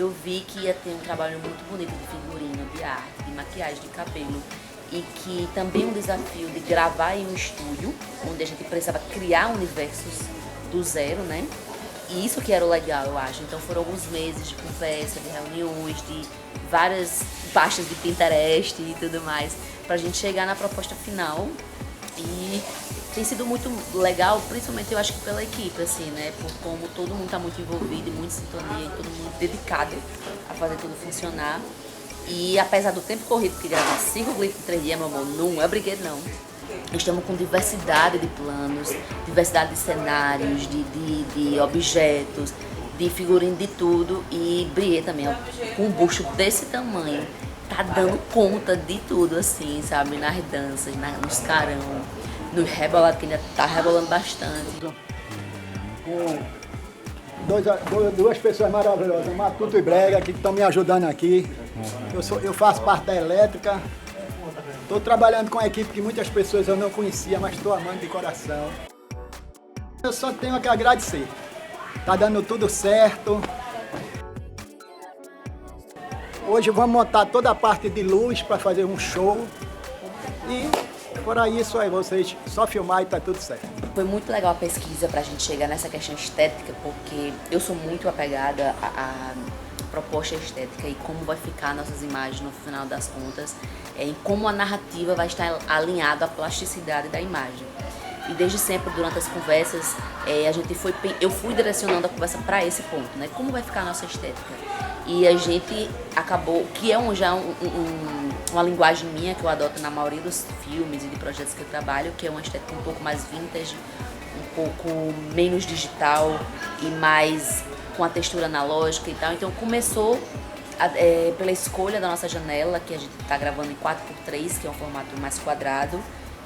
eu vi que ia ter um trabalho muito bonito de figurino, de arte, de maquiagem, de cabelo. E que também um desafio de gravar em um estúdio, onde a gente precisava criar universos do zero, né? E isso que era o legal, eu acho. Então foram alguns meses de conversa, de reuniões, de várias pastas de Pinterest e tudo mais, pra gente chegar na proposta final. E tem sido muito legal, principalmente eu acho que pela equipe, assim, né? Por como todo mundo tá muito envolvido, e muito sintonia, e todo mundo dedicado a fazer tudo funcionar. E apesar do tempo corrido, que gravar 5 clipes em 3 dias, meu amor, não é brinquedo não. Estamos com diversidade de planos, diversidade de cenários, de objetos, de figurino, de tudo. E Brie também, ó, com um bucho desse tamanho, tá dando conta de tudo, assim, sabe? Nas danças, nos carão, no rebolado, que ainda tá rebolando bastante. Duas pessoas maravilhosas, Matuto e Brega, que estão me ajudando aqui. Eu faço parte da elétrica. Estou trabalhando com uma equipe que muitas pessoas eu não conhecia, mas estou amando de coração. Eu só tenho que agradecer. Está dando tudo certo. Hoje vamos montar toda a parte de luz para fazer um show. E fora isso aí, vocês só filmar e tá tudo certo. Foi muito legal a pesquisa pra gente chegar nessa questão estética, porque eu sou muito apegada à proposta estética e como vai ficar nossas imagens no final das contas, em como a narrativa vai estar alinhada à plasticidade da imagem. E desde sempre, durante as conversas, eu fui direcionando a conversa para esse ponto, né? Como vai ficar a nossa estética? E a gente acabou, que é uma linguagem minha que eu adoto na maioria dos filmes e de projetos que eu trabalho, que é uma estética um pouco mais vintage, um pouco menos digital e mais com a textura analógica e tal. Então começou pela escolha da nossa janela, que a gente está gravando em 4x3, que é um formato mais quadrado,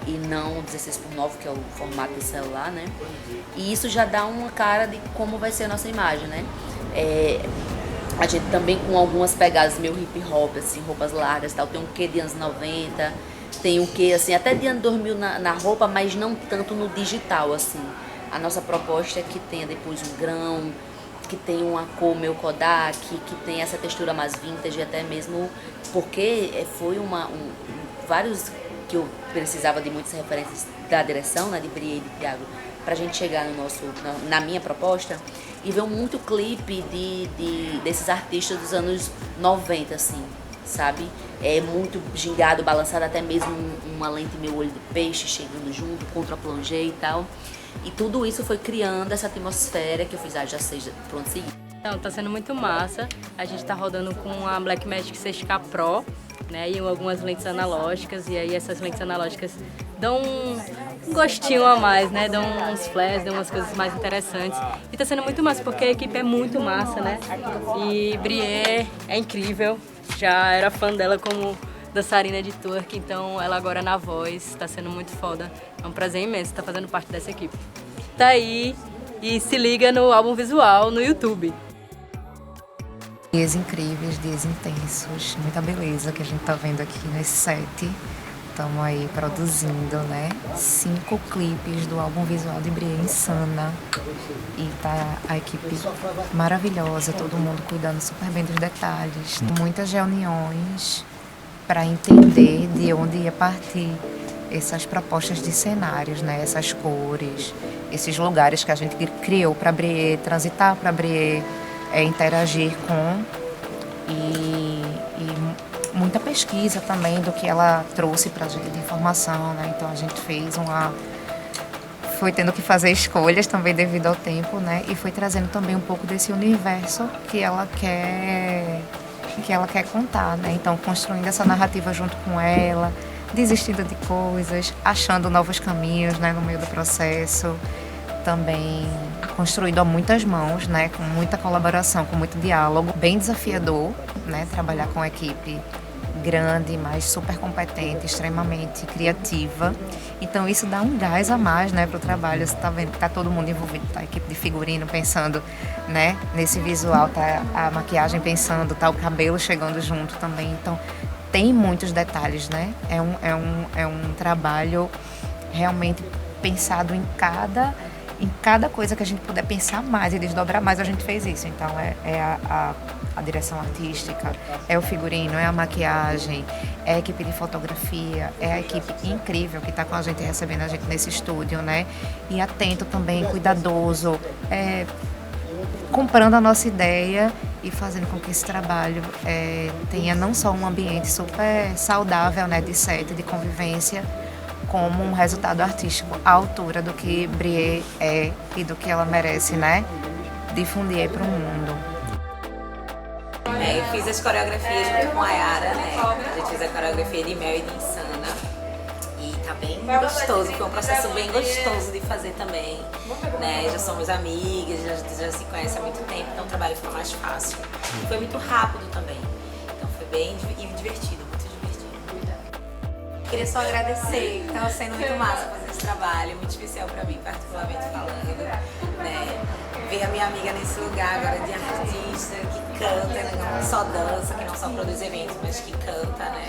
e não 16x9, que é o formato de celular, né? E isso já dá uma cara de como vai ser a nossa imagem, né? A gente também com algumas pegadas meio hip hop, assim, roupas largas e tal, tem um quê de anos 90, tem um quê, assim, até de ano 2000 na roupa, mas não tanto no digital, assim. A nossa proposta é que tenha depois um grão, que tenha uma cor meio Kodak, que tenha essa textura mais vintage, até mesmo porque foi vários que eu precisava de muitas referências da direção, né, de Brie e de Thiago, pra gente chegar na minha proposta, e ver muito clipe desses artistas dos anos 90, assim, sabe? É muito gingado, balançado, até mesmo uma lente meio olho de peixe chegando junto, contra plongé e tal. E tudo isso foi criando essa atmosfera que eu fiz, já seja pronto seguir. Então, tá sendo muito massa. A gente tá rodando com a Blackmagic 6K Pro, né, e algumas lentes analógicas, e aí essas lentes analógicas dão um gostinho a mais, né, dão uns flashes, dão umas coisas mais interessantes. E tá sendo muito massa, porque a equipe é muito massa, né, e Brie é incrível, já era fã dela como dançarina de twerk, então ela agora na voz, tá sendo muito foda. É um prazer imenso estar fazendo parte dessa equipe. Tá aí e se liga no álbum visual no YouTube. Dias incríveis, dias intensos, muita beleza que a gente tá vendo aqui nesse set. Estamos aí produzindo, né, 5 clipes do álbum visual de Brie Insana. E tá a equipe maravilhosa, todo mundo cuidando super bem dos detalhes. Muitas reuniões para entender de onde ia partir essas propostas de cenários, né, essas cores, esses lugares que a gente criou para Brie, transitar para Brie, interagir com, e muita pesquisa também do que ela trouxe para a gente de informação, né? Então a gente foi tendo que fazer escolhas também devido ao tempo, né? E foi trazendo também um pouco desse universo que ela quer contar, né? Então construindo essa narrativa junto com ela, desistindo de coisas, achando novos caminhos, né, no meio do processo. Também construído a muitas mãos, né, com muita colaboração, com muito diálogo, bem desafiador, né, trabalhar com uma equipe grande, mas super competente, extremamente criativa. Então isso dá um gás a mais, né, para o trabalho. Você tá vendo que tá todo mundo envolvido, tá a equipe de figurino pensando, né, nesse visual, tá a maquiagem pensando, tá o cabelo chegando junto também. Então tem muitos detalhes, né? É um trabalho realmente pensado em cada coisa que a gente puder pensar mais e desdobrar mais, a gente fez isso. Então a direção artística, é o figurino, é a maquiagem, é a equipe de fotografia, é a equipe incrível que está com a gente, recebendo a gente nesse estúdio, né? E atento também, cuidadoso, comprando a nossa ideia e fazendo com que esse trabalho tenha não só um ambiente super saudável, né, de set, de convivência, como um resultado artístico à altura do que Brie é e do que ela merece, né, difundir para o mundo. Eu fiz as coreografias junto com a Yara, né? A gente fez a coreografia de Mel e de Insana. E tá bem gostoso, foi um processo bem gostoso de fazer também, né? Já somos amigas, já se conhece há muito tempo, então o trabalho ficou mais fácil. E foi muito rápido também, então foi bem divertido, muito divertido. Queria só agradecer, estava sendo muito massa fazer esse trabalho, muito especial pra mim, particularmente falando, né? Ver a minha amiga nesse lugar agora de artista que canta, né? Não só dança, que não só produz eventos, mas que canta, né?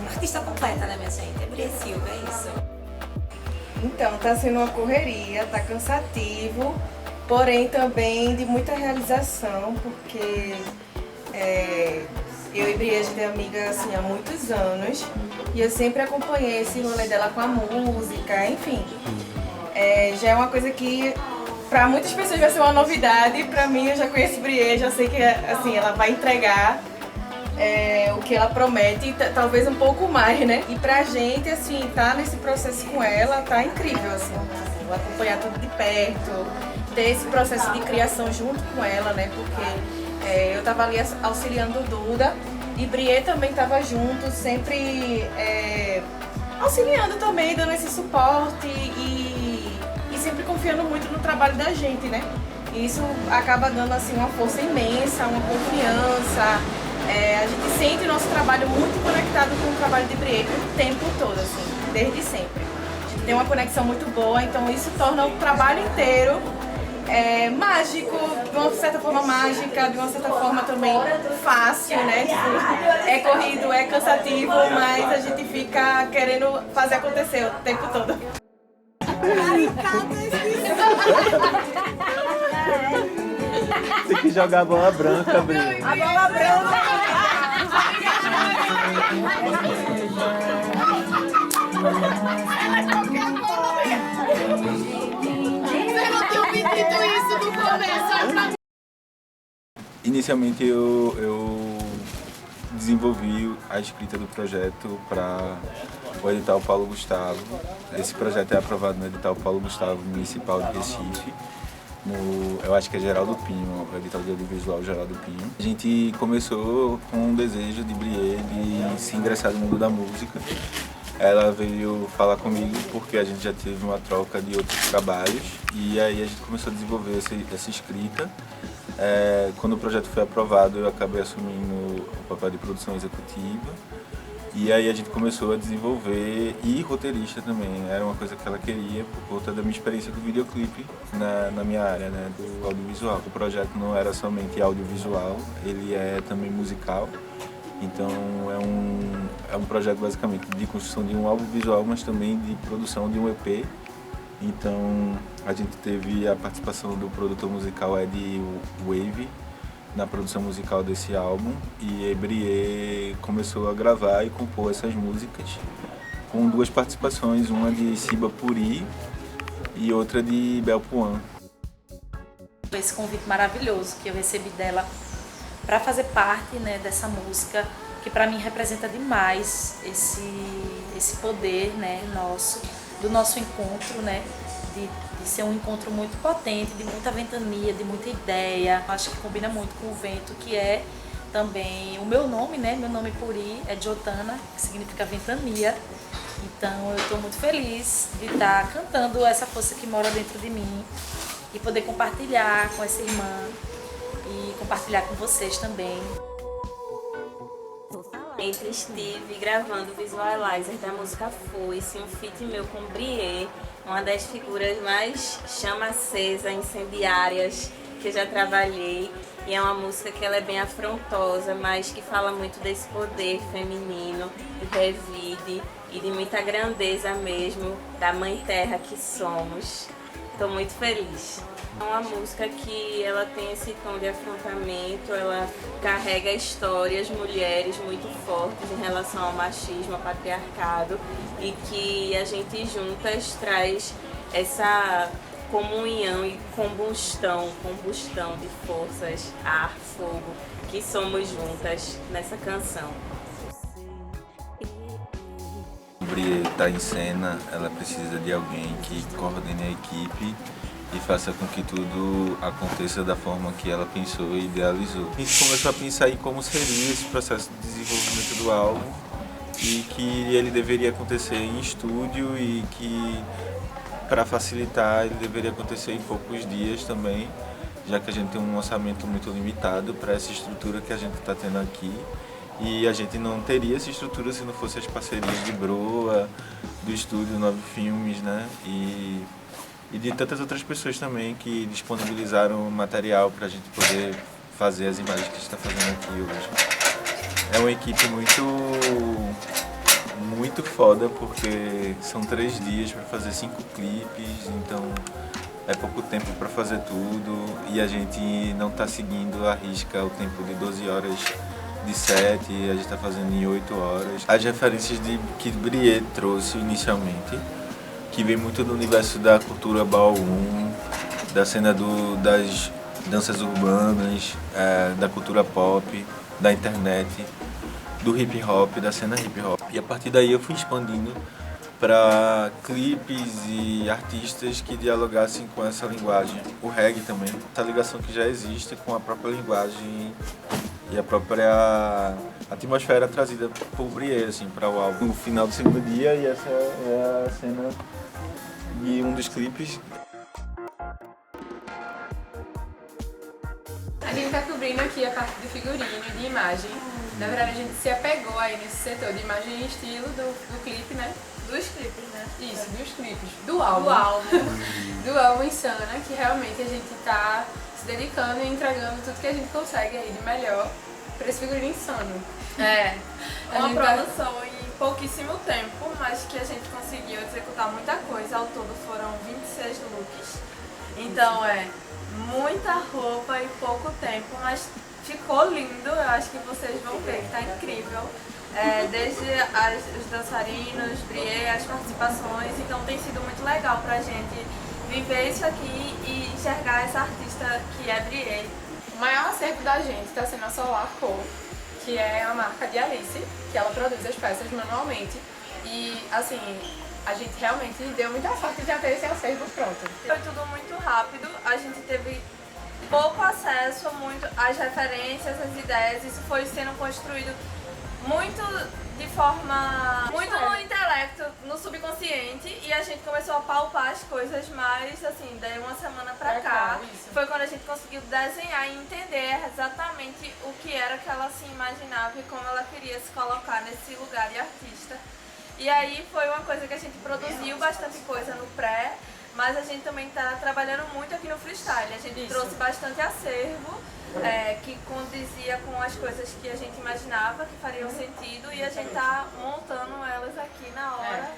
Artista completa, né, minha gente? É Brie Silva, é isso. Então, tá sendo uma correria, tá cansativo, porém também de muita realização, porque eu e Brie, a gente é amiga assim, há muitos anos, e eu sempre acompanhei esse rolê dela com a música, enfim. Já é uma coisa que para muitas pessoas vai ser uma novidade, para mim eu já conheço Brie, já sei que assim, ela vai entregar o que ela promete, talvez um pouco mais, né? E pra gente, assim, tá nesse processo com ela, tá incrível, assim, acompanhar tudo de perto, ter esse processo de criação junto com ela, né? Porque eu tava ali auxiliando o Duda e Brie também tava junto, sempre auxiliando também, dando esse suporte e sempre confiando muito no trabalho da gente, né? E isso acaba dando assim uma força imensa, uma confiança. A gente sente o nosso trabalho muito conectado com o trabalho de Brie o tempo todo, assim, desde sempre. A gente tem uma conexão muito boa, então isso torna o trabalho inteiro mágico, de uma certa forma mágica, de uma certa forma também fácil, né? Tipo, é corrido, é cansativo, mas a gente fica querendo fazer acontecer o tempo todo. Tem que jogar a bola branca, Brie. A bola branca! Ela é qualquer bola! Eu não tinha pedido isso no começo! Inicialmente eu desenvolvi a escrita do projeto para o edital Paulo Gustavo. Esse projeto é aprovado no edital Paulo Gustavo Municipal de Recife. Eu acho que é Geraldo Pinho, o edital de audiovisual Geraldo Pinho. A gente começou com um desejo de Brie de se ingressar no mundo da música. Ela veio falar comigo porque a gente já teve uma troca de outros trabalhos e aí a gente começou a desenvolver essa escrita. Quando o projeto foi aprovado, eu acabei assumindo o papel de produção executiva. E aí a gente começou a desenvolver, e roteirista também, era uma coisa que ela queria por conta da minha experiência com videoclipe na minha área, né, do audiovisual. O projeto não era somente audiovisual, ele é também musical, então é um projeto basicamente de construção de um álbum visual, mas também de produção de um EP. Então a gente teve a participação do produtor musical Ed Wave, na produção musical desse álbum, e Brie começou a gravar e compor essas músicas com duas participações, uma de Siba Puri e outra de Belpuan. Esse convite maravilhoso que eu recebi dela para fazer parte, né, dessa música, que para mim representa demais esse poder, né, do nosso encontro, né, de ser um encontro muito potente, de muita ventania, de muita ideia. Acho que combina muito com o vento, que é também o meu nome, né? Meu nome Puri é Jotana, que significa ventania. Então eu estou muito feliz de estar cantando essa força que mora dentro de mim e poder compartilhar com essa irmã e compartilhar com vocês também. Estive gravando o visualizer da música Foice, um feat meu com Brie, uma das figuras mais chama-acesa, incendiárias que eu já trabalhei. E é uma música que ela é bem afrontosa, mas que fala muito desse poder feminino, de revide e de muita grandeza mesmo, da mãe terra que somos. Estou muito feliz. É uma música que ela tem esse tom de afrontamento, ela carrega histórias, mulheres muito fortes em relação ao machismo, ao patriarcado, e que a gente juntas traz essa comunhão e combustão de forças, ar, fogo, que somos juntas nessa canção. Brie está em cena, ela precisa de alguém que coordene a equipe e faça com que tudo aconteça da forma que ela pensou e idealizou. A gente começou a pensar em como seria esse processo de desenvolvimento do álbum e que ele deveria acontecer em estúdio e que, para facilitar, ele deveria acontecer em poucos dias também, já que a gente tem um orçamento muito limitado para essa estrutura que a gente está tendo aqui. E a gente não teria essa estrutura se não fosse as parcerias de Broa, do estúdio Nove Filmes, né? E de tantas outras pessoas também que disponibilizaram material para a gente poder fazer as imagens que a gente está fazendo aqui hoje. É uma equipe muito foda, porque são 3 dias para fazer 5 clipes, então é pouco tempo para fazer tudo e a gente não está seguindo à risca o tempo de 12 horas de set, a gente está fazendo em 8 horas. As referências que Brie trouxe inicialmente, que vem muito do universo da cultura ballroom, da cena das danças urbanas, da cultura pop, da internet, do hip hop, da cena hip hop. E a partir daí eu fui expandindo para clipes e artistas que dialogassem com essa linguagem. O reggae também, essa ligação que já existe com a própria linguagem e a própria atmosfera trazida por Brie, assim, para o álbum. No final do segundo dia, e essa é a cena de um dos clipes. A gente está cobrindo aqui a parte de figurino, de imagem. Na verdade, a gente se apegou aí nesse setor de imagem e estilo do clipe, né? Dos clipes, né? Isso, dos clipes. Do álbum. Do álbum. Do álbum Insana, que realmente a gente está se dedicando e entregando tudo que a gente consegue aí de melhor para esse figurino insano. É, A uma gente produção em pouquíssimo tempo, mas que a gente conseguiu executar muita coisa. Ao todo foram 26 looks. Então muita roupa em pouco tempo, mas ficou lindo. Eu acho que vocês vão ver que tá incrível. Desde os dançarinos, Brie, as participações. Então tem sido muito legal pra gente viver isso aqui e enxergar essa artista que é Brie. O maior acervo da gente está sendo a Solar Co, que é a marca de Alice, que ela produz as peças manualmente. E, assim, a gente realmente deu muita sorte de já ter esse acervo pronto. Foi tudo muito rápido, a gente teve pouco acesso às referências, às ideias. Isso foi sendo construído muito de forma, muito no intelecto, no subconsciente, e a gente começou a palpar as coisas mais, assim, daí uma semana pra cá. Foi quando a gente conseguiu desenhar e entender exatamente o que era que ela se imaginava e como ela queria se colocar nesse lugar de artista. E aí foi uma coisa que a gente produziu bastante coisa no pré, mas a gente também está trabalhando muito aqui no freestyle. A gente trouxe bastante acervo, que condizia com as coisas que a gente imaginava que fariam sentido, e a gente tá montando elas aqui na hora.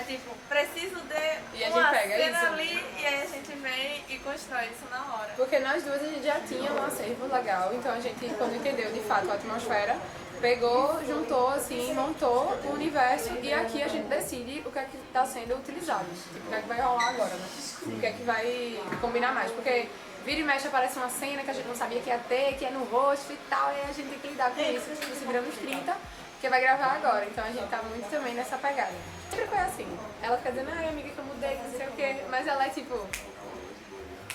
Tipo, preciso de uma cena ali, e aí a gente vem e constrói isso na hora. Porque nós duas a gente já tinha um acervo legal, então a gente, quando entendeu de fato a atmosfera, pegou, juntou, assim, montou o universo, e aqui a gente decide o que é que está sendo utilizado, tipo, o que é que vai rolar agora, né? O que é que vai combinar mais, porque vira e mexe aparece uma cena que a gente não sabia que ia ter, que é no rosto e tal, e a gente tem que lidar com isso, tipo, se virando nos 30, que vai gravar agora, então a gente tá muito também nessa pegada. Sempre foi assim, ela fica dizendo, ai amiga que eu mudei, não sei o quê, mas ela é tipo,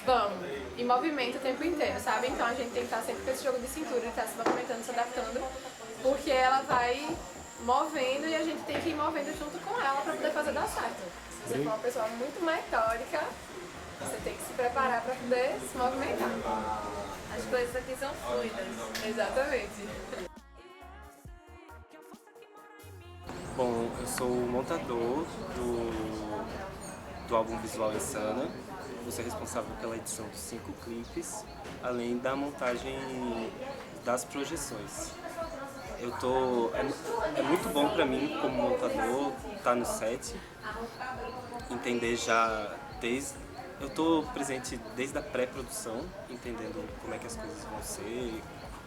vamos, em movimento o tempo inteiro, sabe? Então a gente tem que estar sempre com esse jogo de cintura, estar se movimentando, se adaptando, porque ela vai movendo e a gente tem que ir movendo junto com ela para poder fazer dar certo. Se você for uma pessoa muito metódica, você tem que se preparar para poder se movimentar. As coisas aqui são fluidas. Exatamente. Bom, eu sou o montador do álbum visual Insana. Vou ser responsável pela edição dos 5 clipes, além da montagem das projeções. É muito bom para mim, como montador, estar no set, entender já desde Eu estou presente desde a pré-produção, entendendo como é que as coisas vão ser,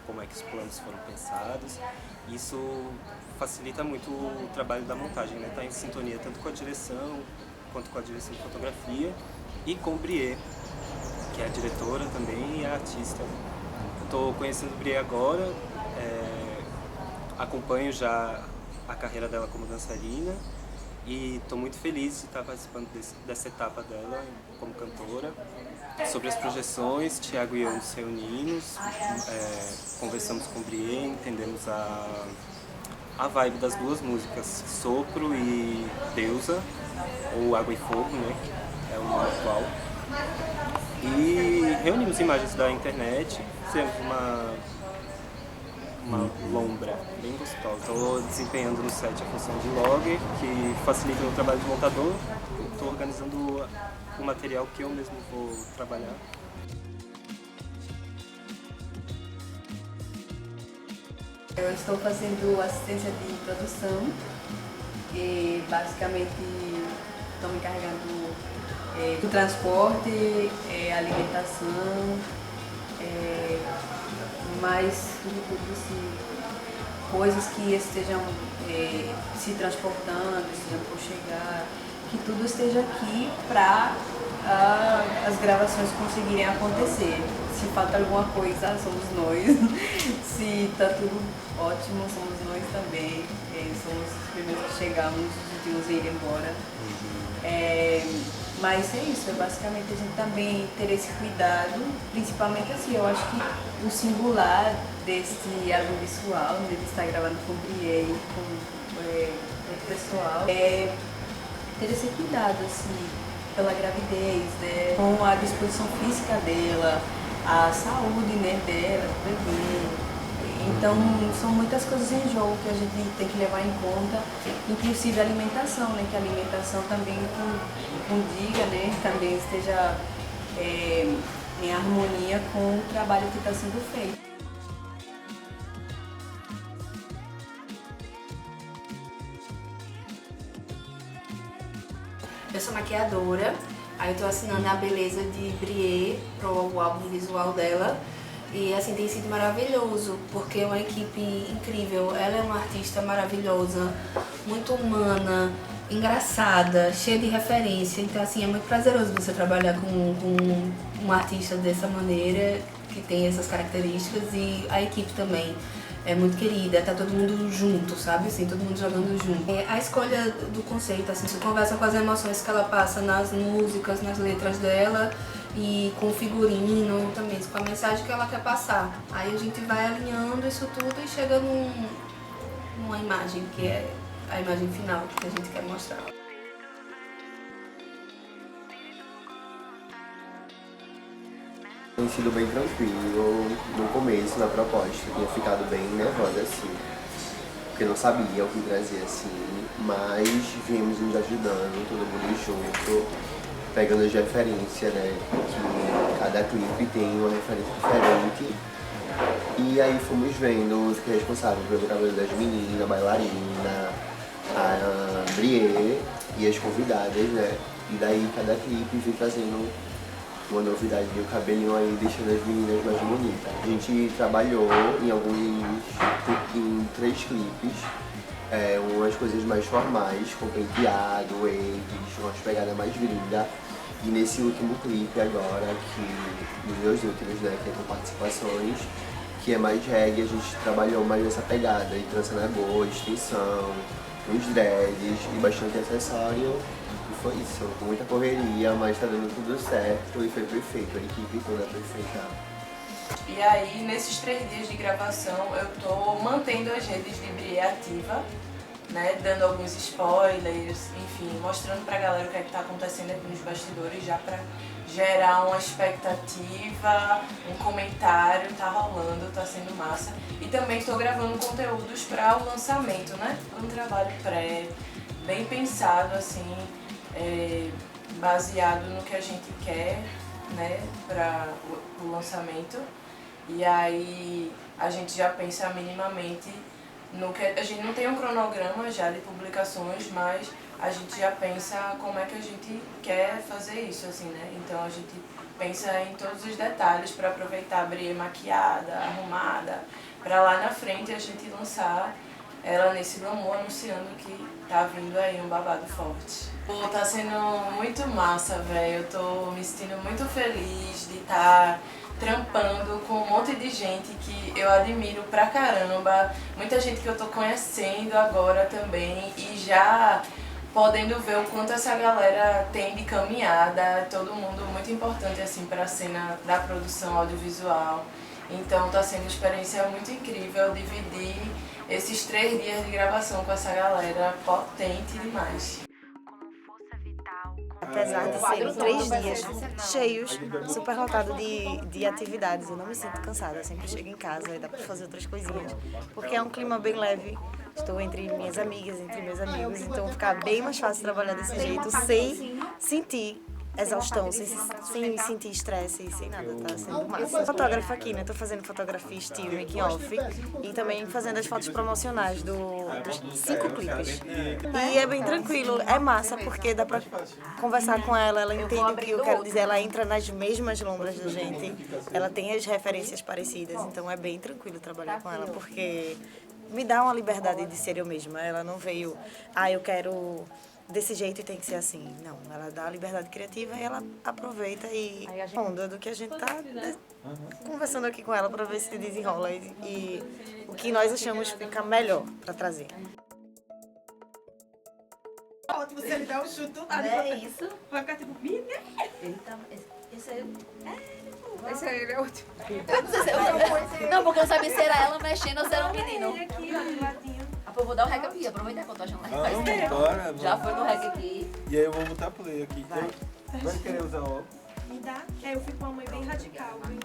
como é que os planos foram pensados. Isso facilita muito o trabalho da montagem, né? Tá em sintonia tanto com a direção, quanto com a direção de fotografia e com Brie, que é a diretora também e a artista. Eu estou conhecendo Brie agora, acompanho já a carreira dela como dançarina e estou muito feliz de estar participando dessa etapa dela como cantora. Sobre as projeções, Thiago e eu nos reunimos, conversamos com Brie, entendemos a vibe das duas músicas, Sopro e Deusa, ou Água e Fogo, né, que é o nome atual. E reunimos imagens da internet, fizemos uma lombra bem gostosa. Estou desempenhando no set a função de logger, que facilita o meu trabalho de montador. Estou organizando o material que eu mesmo vou trabalhar. Eu estou fazendo assistência de produção e basicamente estou me encarregando do transporte, alimentação, mas tudo assim, coisas que estejam se transportando, estejam por chegar, que tudo esteja aqui para as gravações conseguirem acontecer. Se falta alguma coisa, somos nós. Se está tudo ótimo, somos nós também. Somos os primeiros que chegamos, os últimos a ir embora. Mas é isso, basicamente a gente também ter esse cuidado, principalmente assim, eu acho que o singular deste álbum visual, de estar gravando com o Brie, com o pessoal, é ter esse cuidado, assim, pela gravidez, né, com a disposição física dela, a saúde, né, dela, do bebê. Então, são muitas coisas em jogo que a gente tem que levar em conta, inclusive a alimentação, né, que a alimentação também condiga, né, também esteja em harmonia com o trabalho que está sendo feito. Eu sou maquiadora, aí eu tô assinando a beleza de Brie pro álbum visual dela. E assim, tem sido maravilhoso, porque é uma equipe incrível. Ela é uma artista maravilhosa, muito humana, engraçada, cheia de referência. Então assim, é muito prazeroso você trabalhar com um artista dessa maneira, que tem essas características, e a equipe também é muito querida, tá todo mundo junto, sabe? Assim, todo mundo jogando junto. A escolha do conceito, assim, você conversa com as emoções que ela passa nas músicas, nas letras dela, e com o figurino também, com a mensagem que ela quer passar. Aí a gente vai alinhando isso tudo e chega numa imagem, que é a imagem final que a gente quer mostrar. Tem sido bem tranquilo. No começo, na proposta, eu tinha ficado bem nervosa assim, porque não sabia o que trazia assim, mas viemos nos ajudando, todo mundo junto, pegando as referências, né, que cada clipe tem uma referência diferente. E aí fomos vendo os que é responsável pelo cabelo das meninas, a bailarina, a Brie e as convidadas, né. E daí cada clipe vem trazendo uma novidade, o cabelinho aí deixando as meninas mais bonitas. A gente trabalhou em 3 clipes, umas coisas mais formais, com penteado, waves, umas pegadas mais gringa. E nesse último clipe agora, nos 2 últimos, né, que é com participações, que é mais reggae, a gente trabalhou mais nessa pegada, de trança na boa, extensão, uns dreads e bastante acessório. E foi isso, com muita correria, mas tá dando tudo certo e foi perfeito, a equipe toda perfeita. E aí, nesses 3 dias de gravação, eu tô mantendo as redes de Brie ativa, né, dando alguns spoilers, enfim, mostrando pra galera o que é que tá acontecendo aqui nos bastidores, já pra gerar uma expectativa, um comentário, tá rolando, tá sendo massa. E também estou gravando conteúdos para o lançamento, né, um trabalho bem pensado, assim, baseado no que a gente quer, né, para o lançamento. E aí a gente já pensa minimamente no que a gente não tem um cronograma já de publicações, mas a gente já pensa como é que a gente quer fazer isso, assim, né? Então a gente pensa em todos os detalhes para aproveitar a Brie maquiada, arrumada, para lá na frente a gente lançar ela nesse glamour anunciando que tá vindo aí um babado forte. Pô, tá sendo muito massa, velho. Eu tô me sentindo muito feliz de estar trampando com um monte de gente que eu admiro pra caramba. Muita gente que eu tô conhecendo agora também e já podendo ver o quanto essa galera tem de caminhada. Todo mundo muito importante assim pra cena da produção audiovisual. Então tá sendo uma experiência muito incrível dividir esses 3 dias de gravação com essa galera, potente demais. Apesar de serem 3 dias cheios, super lotado de atividades, eu não me sinto cansada, eu sempre chego em casa e dá pra fazer outras coisinhas, porque é um clima bem leve, estou entre minhas amigas, entre meus amigos, então fica bem mais fácil trabalhar desse jeito, sem sentir exaustão, sem sentir estresse, sem nada, tá sendo massa. Fotógrafa aqui, né? Tô fazendo fotografia estilo making off e também fazendo as fotos promocionais dos 5 clipes. E é bem tranquilo, é massa porque dá pra conversar com ela, ela entende o que eu quero dizer, ela entra nas mesmas lombras da gente, ela tem as referências parecidas, então é bem tranquilo trabalhar com ela porque me dá uma liberdade de ser eu mesma. Ela não veio, eu quero desse jeito e tem que ser assim. Não, ela dá a liberdade criativa e ela aproveita e onda do que a gente tá conversando aqui com ela para ver se desenrola e o que nós achamos fica melhor para trazer. Ótimo, se ele der um chute do lado. É isso. Vai ficar tipo, ele tá. Esse aí. Esse aí é ótimo. Não, porque eu sabia se era ela mexendo ou se era um menino. aqui, ó, do ladinho. Eu vou dar o rec aqui, aproveitar que eu tô achando legal. Bora, Já foi no rec aqui. E aí eu vou botar play aqui. Vai querer usar óculos? Me dá? Eu fico com uma mãe bem radical. Viu?